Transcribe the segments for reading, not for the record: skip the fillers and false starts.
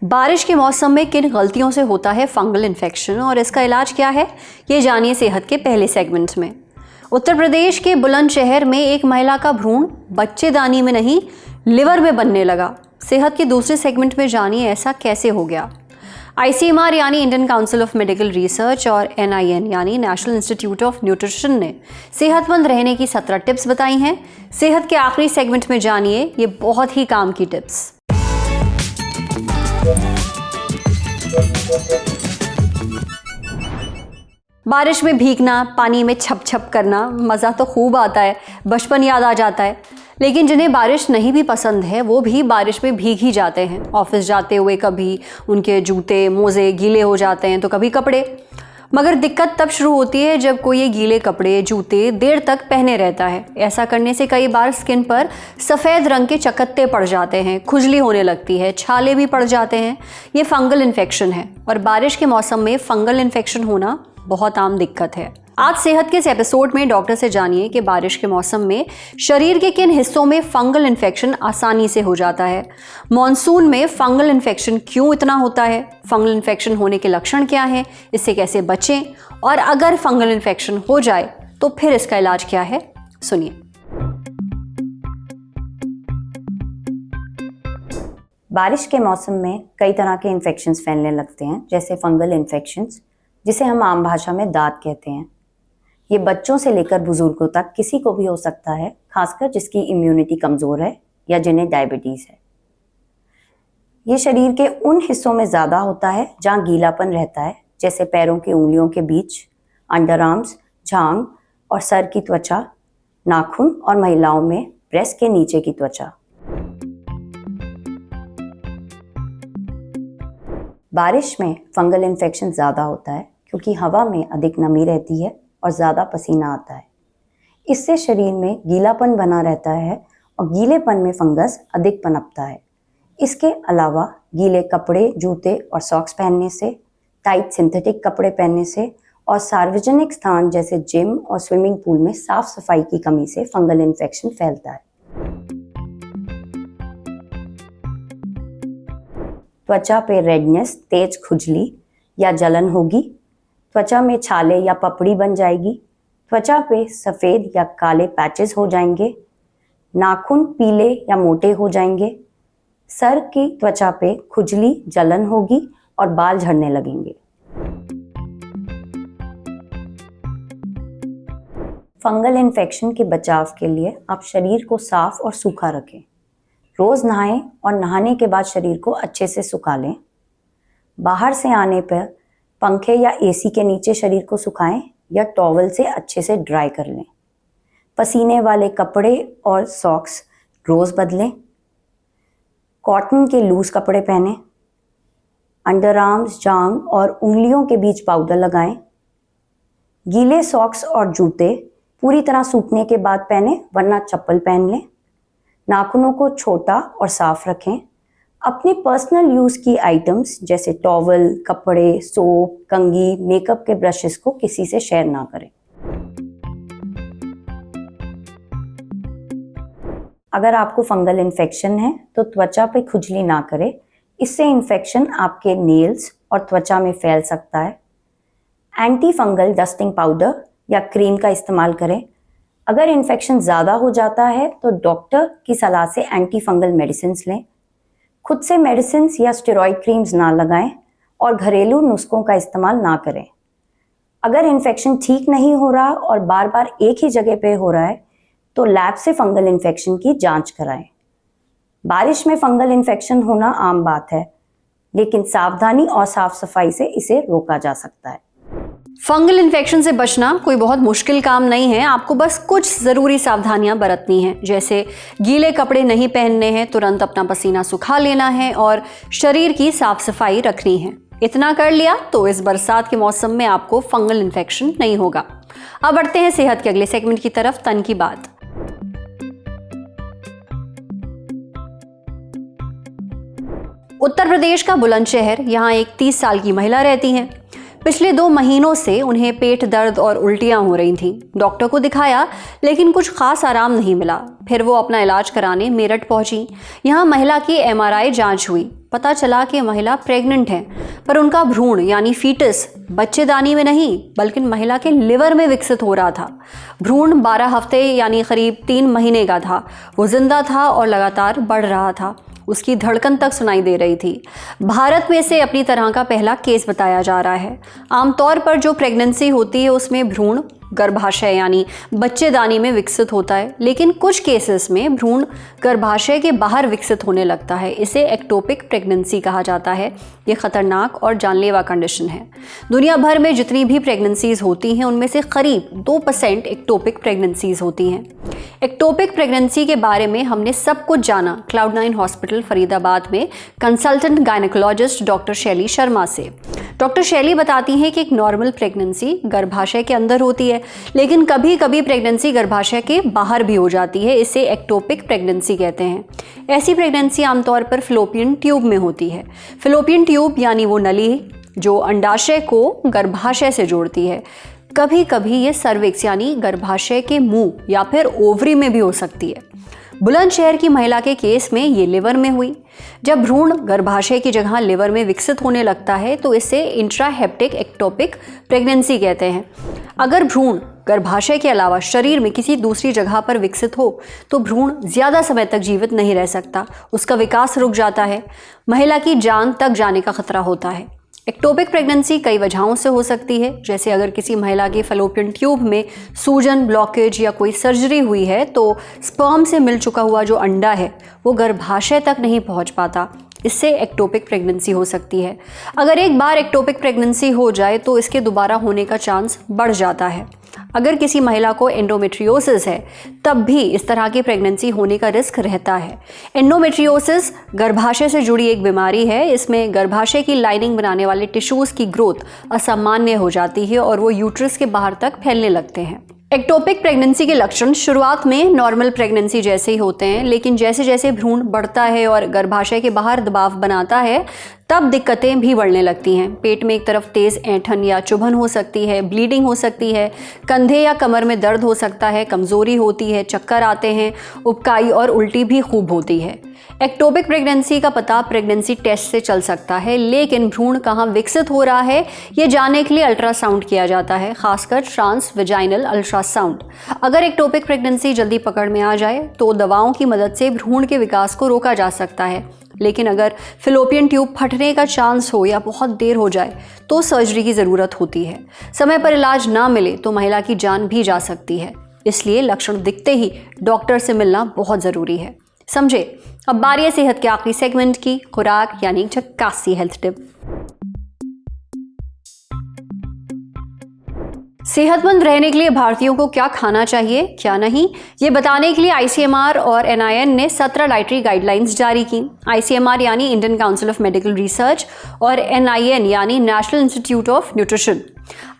बारिश के मौसम में किन गलतियों से होता है फंगल इन्फेक्शन और इसका इलाज क्या है, ये जानिए सेहत के पहले सेगमेंट में। उत्तर प्रदेश के बुलंदशहर में एक महिला का भ्रूण बच्चेदानी में नहीं लिवर में बनने लगा। सेहत के दूसरे सेगमेंट में जानिए ऐसा कैसे हो गया। ICMR यानी Indian council of medical research और NIN यानी नेशनल इंस्टीट्यूट ऑफ न्यूट्रिशन ने सेहतमंद रहने की 17 टिप्स बताई हैं। सेहत के आखिरी सेगमेंट में जानिए ये बहुत ही काम की टिप्स। बारिश में भीगना, पानी में छप छप करना, मज़ा तो खूब आता है, बचपन याद आ जाता है। लेकिन जिन्हें बारिश नहीं भी पसंद है वो भी बारिश में भीग ही जाते हैं। ऑफिस जाते हुए कभी उनके जूते मोज़े गीले हो जाते हैं तो कभी कपड़े। मगर दिक्कत तब शुरू होती है जब कोई ये गीले कपड़े जूते देर तक पहने रहता है। ऐसा करने से कई बार स्किन पर सफ़ेद रंग के चकत्ते पड़ जाते हैं, खुजली होने लगती है, छाले भी पड़ जाते हैं। ये फंगल इन्फेक्शन है और बारिश के मौसम में फंगल इन्फेक्शन होना बहुत आम दिक्कत है। आज सेहत के इस एपिसोड में डॉक्टर से जानिए कि बारिश के मौसम में शरीर के किन हिस्सों में फंगल इन्फेक्शन आसानी से हो जाता है, मॉनसून में फंगल इन्फेक्शन क्यों इतना होता है, फंगल इन्फेक्शन होने के लक्षण क्या हैं, इससे कैसे बचें और अगर फंगल इन्फेक्शन हो जाए तो फिर इसका इलाज क्या है, सुनिए। बारिश के मौसम में कई तरह के इन्फेक्शंस फैलने लगते हैं, जैसे फंगल इन्फेक्शंस, जिसे हम आम भाषा में दाद कहते हैं। ये बच्चों से लेकर बुजुर्गों तक किसी को भी हो सकता है, खासकर जिसकी इम्यूनिटी कमज़ोर है या जिन्हें डायबिटीज़ है। ये शरीर के उन हिस्सों में ज़्यादा होता है जहाँ गीलापन रहता है, जैसे पैरों की उंगलियों के बीच, अंडर आर्म्स, जांघ और सर की त्वचा, नाखून और महिलाओं में ब्रेस्ट के नीचे की त्वचा। बारिश में फंगल इन्फेक्शन ज़्यादा होता है क्योंकि हवा में अधिक नमी रहती है और ज़्यादा पसीना आता है। इससे शरीर में गीलापन बना रहता है और गीलेपन में फंगस अधिक पनपता है। इसके अलावा गीले कपड़े, जूते और सॉक्स पहनने से, टाइट सिंथेटिक कपड़े पहनने से और सार्वजनिक स्थान जैसे जिम और स्विमिंग पूल में साफ सफाई की कमी से फंगल इन्फेक्शन फैलता है। त्वचा पे रेडनेस, तेज खुजली या जलन होगी, त्वचा में छाले या पपड़ी बन जाएगी, त्वचा पे सफ़ेद या काले पैचेस हो जाएंगे, नाखून पीले या मोटे हो जाएंगे, सर की त्वचा पे खुजली, जलन होगी और बाल झड़ने लगेंगे। फंगल इन्फेक्शन के बचाव के लिए आप शरीर को साफ और सूखा रखें। रोज़ नहाएं और नहाने के बाद शरीर को अच्छे से सुखा लें। बाहर से आने पर पंखे या AC के नीचे शरीर को सुखाएं या टॉवल से अच्छे से ड्राई कर लें। पसीने वाले कपड़े और सॉक्स रोज़ बदलें। कॉटन के लूज कपड़े पहनें। अंडर आर्म्स, जांघ और उंगलियों के बीच पाउडर लगाएं। गीले सॉक्स और जूते पूरी तरह सूखने के बाद पहनें, वरना चप्पल पहन लें। नाखूनों को छोटा और साफ रखें। अपनी पर्सनल यूज़ की आइटम्स जैसे टॉवल, कपड़े, सोप, कंघी, मेकअप के ब्रशेस को किसी से शेयर ना करें। अगर आपको फंगल इन्फेक्शन है तो त्वचा पे खुजली ना करें, इससे इन्फेक्शन आपके नेल्स और त्वचा में फैल सकता है। एंटी फंगल डस्टिंग पाउडर या क्रीम का इस्तेमाल करें। अगर इन्फेक्शन ज़्यादा हो जाता है तो डॉक्टर की सलाह से एंटी फंगल मेडिसिन लें। खुद से मेडिसिन या स्टेरॉइड क्रीम्स ना लगाएं और घरेलू नुस्खों का इस्तेमाल ना करें। अगर इन्फेक्शन ठीक नहीं हो रहा और बार बार एक ही जगह पे हो रहा है तो लैब से फंगल इन्फेक्शन की जांच कराएं। बारिश में फंगल इन्फेक्शन होना आम बात है, लेकिन सावधानी और साफ सफाई से इसे रोका जा सकता है। फंगल इन्फेक्शन से बचना कोई बहुत मुश्किल काम नहीं है। आपको बस कुछ ज़रूरी सावधानियां बरतनी हैं, जैसे गीले कपड़े नहीं पहनने हैं, तुरंत अपना पसीना सुखा लेना है और शरीर की साफ सफाई रखनी है। इतना कर लिया तो इस बरसात के मौसम में आपको फंगल इन्फेक्शन नहीं होगा। अब बढ़ते हैं सेहत के अगले सेगमेंट की तरफ, तन की बात। उत्तर प्रदेश का बुलंदशहर, यहाँ एक 30 साल की महिला रहती हैं। पिछले 2 महीनों से उन्हें पेट दर्द और उल्टियां हो रही थीं। डॉक्टर को दिखाया लेकिन कुछ खास आराम नहीं मिला। फिर वो अपना इलाज कराने मेरठ पहुंची। यहाँ महिला की MRI जांच हुई। पता चला कि महिला प्रेग्नेंट है, पर उनका भ्रूण यानी फीटस बच्चेदानी में नहीं बल्कि महिला के लिवर में विकसित हो रहा था। भ्रूण 12 हफ्ते यानी करीब 3 महीने का था। वो जिंदा था और लगातार बढ़ रहा था। उसकी धड़कन तक सुनाई दे रही थी। भारत में से अपनी तरह का पहला केस बताया जा रहा है। आमतौर पर जो प्रेगनेंसी होती है उसमें भ्रूण गर्भाशय यानी बच्चेदानी में विकसित होता है, लेकिन कुछ केसेस में भ्रूण गर्भाशय के बाहर विकसित होने लगता है। इसे एक्टोपिक प्रेगनेंसी कहा जाता है। ये खतरनाक और जानलेवा कंडीशन है। दुनिया भर में जितनी भी प्रेगनेंसीज होती हैं उनमें से करीब 2% एक्टोपिक प्रेगनेंसीज होती हैं। एक्टोपिक प्रेगनेंसी के बारे में हमने सब कुछ जाना क्लाउड9 हॉस्पिटल फरीदाबाद में कंसल्टेंट गायनेकोलॉजिस्ट डॉक्टर शैली शर्मा से। डॉक्टर शैली बताती हैं कि एक नॉर्मल प्रेगनेंसी गर्भाशय के अंदर होती है, लेकिन कभी कभी प्रेगनेंसी गर्भाशय के बाहर भी हो जाती है। इसे एक्टोपिक प्रेगनेंसी कहते हैं। ऐसी प्रेगनेंसी आमतौर पर फैलोपियन ट्यूब में होती है। फैलोपियन ट्यूब यानी वो नली जो अंडाशय को गर्भाशय से जोड़ती है। कभी कभी ये सर्विक्स यानी गर्भाशय के मुंह या फिर ओवरी में भी हो सकती है। बुलंदशहर की महिला के केस में ये लिवर में हुई। जब भ्रूण गर्भाशय की जगह लिवर में विकसित होने लगता है तो इसे इंट्राहेप्टिक एक्टोपिक प्रेगनेंसी कहते हैं। अगर भ्रूण गर्भाशय के अलावा शरीर में किसी दूसरी जगह पर विकसित हो तो भ्रूण ज़्यादा समय तक जीवित नहीं रह सकता। उसका विकास रुक जाता है। महिला की जान तक जाने का खतरा होता है। एक्टोपिक प्रेगनेंसी कई वजहों से हो सकती है, जैसे अगर किसी महिला के फैलोपियन ट्यूब में सूजन, ब्लॉकेज या कोई सर्जरी हुई है तो स्पर्म से मिल चुका हुआ जो अंडा है वो गर्भाशय तक नहीं पहुंच पाता। इससे एक्टोपिक प्रेगनेंसी हो सकती है। अगर एक बार एक्टोपिक प्रेगनेंसी हो जाए तो इसके दोबारा होने का चांस बढ़ जाता है। अगर किसी महिला को एंडोमेट्रियोसिस है तब भी इस तरह की प्रेगनेंसी होने का रिस्क रहता है। एंडोमेट्रियोसिस गर्भाशय से जुड़ी एक बीमारी है। इसमें गर्भाशय की लाइनिंग बनाने वाले टिश्यूज की ग्रोथ असामान्य हो जाती है और वो यूट्रस के बाहर तक फैलने लगते हैं। एक्टोपिक प्रेगनेंसी के लक्षण शुरुआत में नॉर्मल प्रेगनेंसी जैसे ही होते हैं, लेकिन जैसे जैसे भ्रूण बढ़ता है और गर्भाशय के बाहर दबाव बनाता है तब दिक्कतें भी बढ़ने लगती हैं। पेट में एक तरफ तेज़ ऐंठन या चुभन हो सकती है, ब्लीडिंग हो सकती है, कंधे या कमर में दर्द हो सकता है, कमज़ोरी होती है, चक्कर आते हैं, उबकाई और उल्टी भी खूब होती है। एक्टोपिक प्रेगनेंसी का पता प्रेगनेंसी टेस्ट से चल सकता है, लेकिन भ्रूण कहाँ विकसित हो रहा है ये जानने के लिए अल्ट्रासाउंड किया जाता है, खासकर ट्रांस वेजाइनल अल्ट्रासाउंड। अगर एक्टोपिक प्रेगनेंसी जल्दी पकड़ में आ जाए तो दवाओं की मदद से भ्रूण के विकास को रोका जा सकता है, लेकिन अगर फैलोपियन ट्यूब फटने का चांस हो या बहुत देर हो जाए तो सर्जरी की ज़रूरत होती है। समय पर इलाज ना मिले तो महिला की जान भी जा सकती है। इसलिए लक्षण दिखते ही डॉक्टर से मिलना बहुत ज़रूरी है। समझे। अब बारी है सेहत के आखिरी सेगमेंट की, खुराक यानी झक्कासी हेल्थ टिप। सेहतमंद रहने के लिए भारतीयों को क्या खाना चाहिए क्या नहीं, ये बताने के लिए ICMR और NIN ने 17 डाइटरी गाइडलाइंस जारी की। ICMR यानी Indian council of medical research और NIN यानी national institute of nutrition.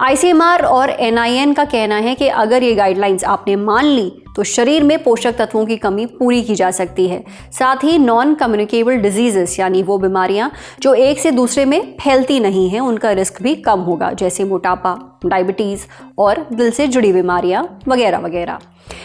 ICMR और NIN का कहना है कि अगर ये गाइडलाइंस आपने मान ली तो शरीर में पोषक तत्वों की कमी पूरी की जा सकती है। साथ ही नॉन कम्युनिकेबल डिजीजेस यानी वो बीमारियां जो एक से दूसरे में फैलती नहीं हैं उनका रिस्क भी कम होगा, जैसे मोटापा, डायबिटीज़ और दिल से जुड़ी बीमारियां वगैरह वगैरह।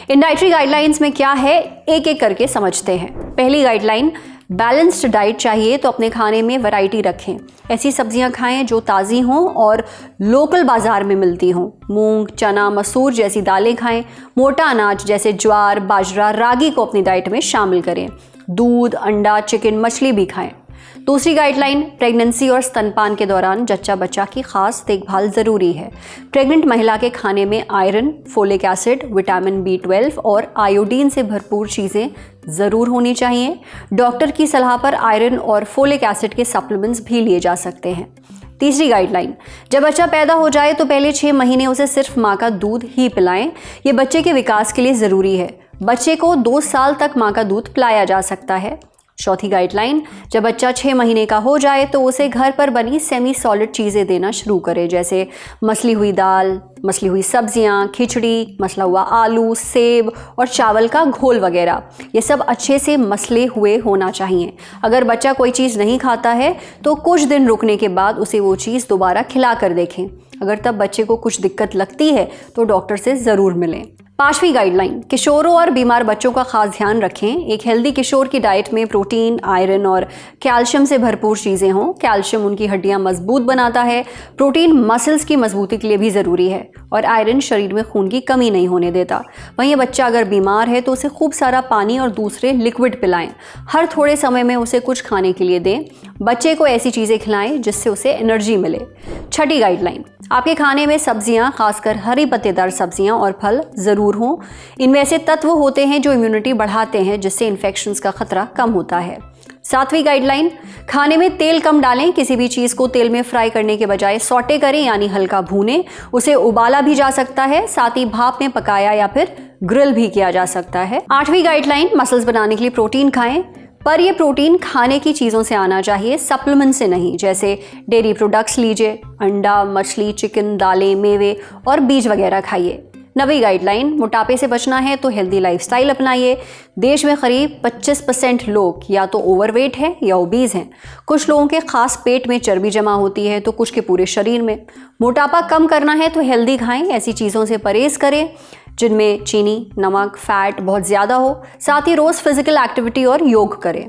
इन डाइटरी गाइडलाइंस में क्या है एक एक करके समझते हैं। पहली गाइडलाइन, बैलेंस्ड डाइट चाहिए तो अपने खाने में वैरायटी रखें। ऐसी सब्जियां खाएं जो ताज़ी हों और लोकल बाज़ार में मिलती हों। मूंग, चना, मसूर जैसी दालें खाएं। मोटा अनाज जैसे ज्वार, बाजरा, रागी को अपनी डाइट में शामिल करें। दूध, अंडा, चिकन, मछली भी खाएं। दूसरी गाइडलाइन, प्रेगनेंसी और स्तनपान के दौरान जच्चा बच्चा की खास देखभाल ज़रूरी है। प्रेग्नेंट महिला के खाने में iron, folic acid, vitamin B12 और आयोडीन से भरपूर चीज़ें ज़रूर होनी चाहिए। डॉक्टर की सलाह पर आयरन और फोलिक एसिड के सप्लीमेंट्स भी लिए जा सकते हैं। तीसरी गाइडलाइन, जब बच्चा पैदा हो जाए तो पहले 6 महीने उसे सिर्फ माँ का दूध ही पिलाएं। ये बच्चे के विकास के लिए ज़रूरी है। बच्चे को 2 साल तक माँ का दूध पिलाया जा सकता है। चौथी गाइडलाइन, जब बच्चा 6 महीने का हो जाए तो उसे घर पर बनी सेमी सॉलिड चीज़ें देना शुरू करें, जैसे मसली हुई दाल, मसली हुई सब्जियां, खिचड़ी, मसला हुआ आलू, सेब और चावल का घोल वगैरह। ये सब अच्छे से मसले हुए होना चाहिए। अगर बच्चा कोई चीज़ नहीं खाता है तो कुछ दिन रुकने के बाद उसे वो चीज़ दोबारा खिला कर देखें। अगर तब बच्चे को कुछ दिक्कत लगती है तो डॉक्टर से ज़रूर मिलें। 5वीं गाइडलाइन, किशोरों और बीमार बच्चों का खास ध्यान रखें। एक हेल्दी किशोर की डाइट में प्रोटीन, आयरन और कैल्शियम से भरपूर चीज़ें हों। कैल्शियम उनकी हड्डियां मजबूत बनाता है, प्रोटीन मसल्स की मजबूती के लिए भी ज़रूरी है और आयरन शरीर में खून की कमी नहीं होने देता। वहीं बच्चा अगर बीमार है तो उसे खूब सारा पानी और दूसरे लिक्विड पिलाएं। हर थोड़े समय में उसे कुछ खाने के लिए दें। बच्चे को ऐसी चीज़ें खिलाएं जिससे उसे एनर्जी मिले। 6ठी गाइडलाइन, आपके खाने में सब्जियां, खासकर हरी पत्तेदार सब्जियां और फल ज़रूर हों। इनमें ऐसे तत्व होते हैं जो इम्यूनिटी बढ़ाते हैं, जिससे इन्फेक्शंस का खतरा कम होता है। 7वीं गाइडलाइन, खाने में तेल कम डालें। किसी भी चीज़ को तेल में फ्राई करने के बजाय सौटे करें, यानी हल्का भूनें। उसे उबाला भी जा सकता है, साथ ही भाप में पकाया या फिर ग्रिल भी किया जा सकता है। 8वीं गाइडलाइन, मसल्स बनाने के लिए प्रोटीन खाएं, पर यह प्रोटीन खाने की चीज़ों से आना चाहिए, सप्लीमेंट से नहीं। जैसे डेयरी प्रोडक्ट्स लीजिए, अंडा, मछली, चिकन, दालें, मेवे और बीज वगैरह खाइए। 9वीं गाइडलाइन, मोटापे से बचना है तो हेल्दी लाइफस्टाइल अपनाइए। देश में करीब 25% लोग या तो ओवरवेट हैं या ओबीज हैं। कुछ लोगों के खास पेट में चर्बी जमा होती है तो कुछ के पूरे शरीर में। मोटापा कम करना है तो हेल्दी खाएं, ऐसी चीज़ों से परहेज करें जिनमें चीनी, नमक, फैट बहुत ज़्यादा हो। साथ ही रोज़ फिजिकल एक्टिविटी और योग करें।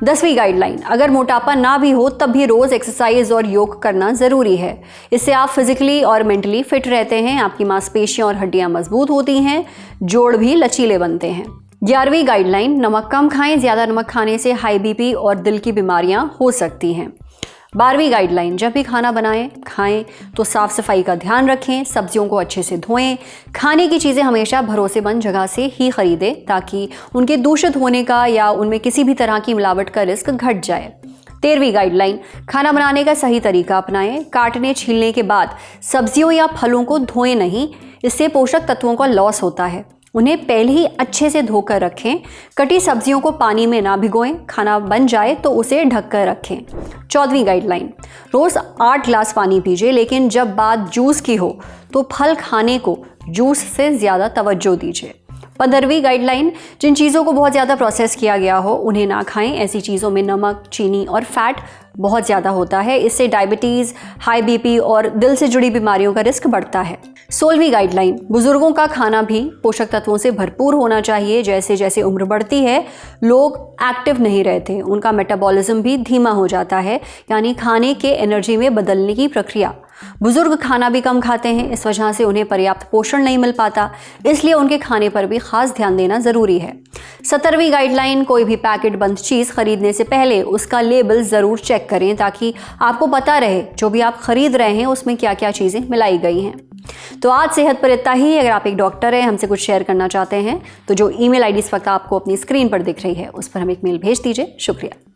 10वीं गाइडलाइन, अगर मोटापा ना भी हो तब भी रोज़ एक्सरसाइज और योग करना ज़रूरी है। इससे आप फिजिकली और मेंटली फिट रहते हैं, आपकी मांसपेशियां और हड्डियां मजबूत होती हैं, जोड़ भी लचीले बनते हैं। 11वीं गाइडलाइन, नमक कम खाएं। ज़्यादा नमक खाने से हाई बीपी और दिल की बीमारियां हो सकती हैं। 12वीं गाइडलाइन, जब भी खाना बनाएं खाएं तो साफ सफाई का ध्यान रखें, सब्जियों को अच्छे से धोएं। खाने की चीज़ें हमेशा भरोसेमंद जगह से ही खरीदें ताकि उनके दूषित होने का या उनमें किसी भी तरह की मिलावट का रिस्क घट जाए। 13वीं गाइडलाइन, खाना बनाने का सही तरीका अपनाएं। काटने छीलने के बाद सब्जियों या फलों को धोएं नहीं, इससे पोषक तत्वों का लॉस होता है। उन्हें पहले ही अच्छे से धोकर रखें। कटी सब्जियों को पानी में ना भिगोएं। खाना बन जाए तो उसे ढककर रखें। 14वीं गाइडलाइन, रोज़ 8 ग्लास पानी पीजिए, लेकिन जब बात जूस की हो तो फल खाने को जूस से ज़्यादा तवज्जो दीजिए। 15वीं गाइडलाइन, जिन चीज़ों को बहुत ज़्यादा प्रोसेस किया गया हो उन्हें ना खाएं। ऐसी चीज़ों में नमक, चीनी और फैट बहुत ज़्यादा होता है। इससे डायबिटीज़, हाई बीपी और दिल से जुड़ी बीमारियों का रिस्क बढ़ता है। 16वीं गाइडलाइन, बुजुर्गों का खाना भी पोषक तत्वों से भरपूर होना चाहिए। जैसे जैसे उम्र बढ़ती है लोग एक्टिव नहीं रहते, उनका मेटाबॉलिज्म भी धीमा हो जाता है, यानी खाने के एनर्जी में बदलने की प्रक्रिया। बुजुर्ग खाना भी कम खाते हैं, इस वजह से उन्हें पर्याप्त पोषण नहीं मिल पाता, इसलिए उनके खाने पर भी खास ध्यान देना ज़रूरी है। 17वीं गाइडलाइन, कोई भी पैकेट बंद चीज़ खरीदने से पहले उसका लेबल ज़रूर चेक करें ताकि आपको पता रहे जो भी आप खरीद रहे हैं उसमें क्या क्या चीज़ें मिलाई गई हैं। तो आज सेहत पर इतना ही। अगर आप एक डॉक्टर हैं, हमसे कुछ शेयर करना चाहते हैं तो जो ईमेल आईडी इस वक्त आपको अपनी स्क्रीन पर दिख रही है उस पर हमें एक मेल भेज दीजिए। शुक्रिया।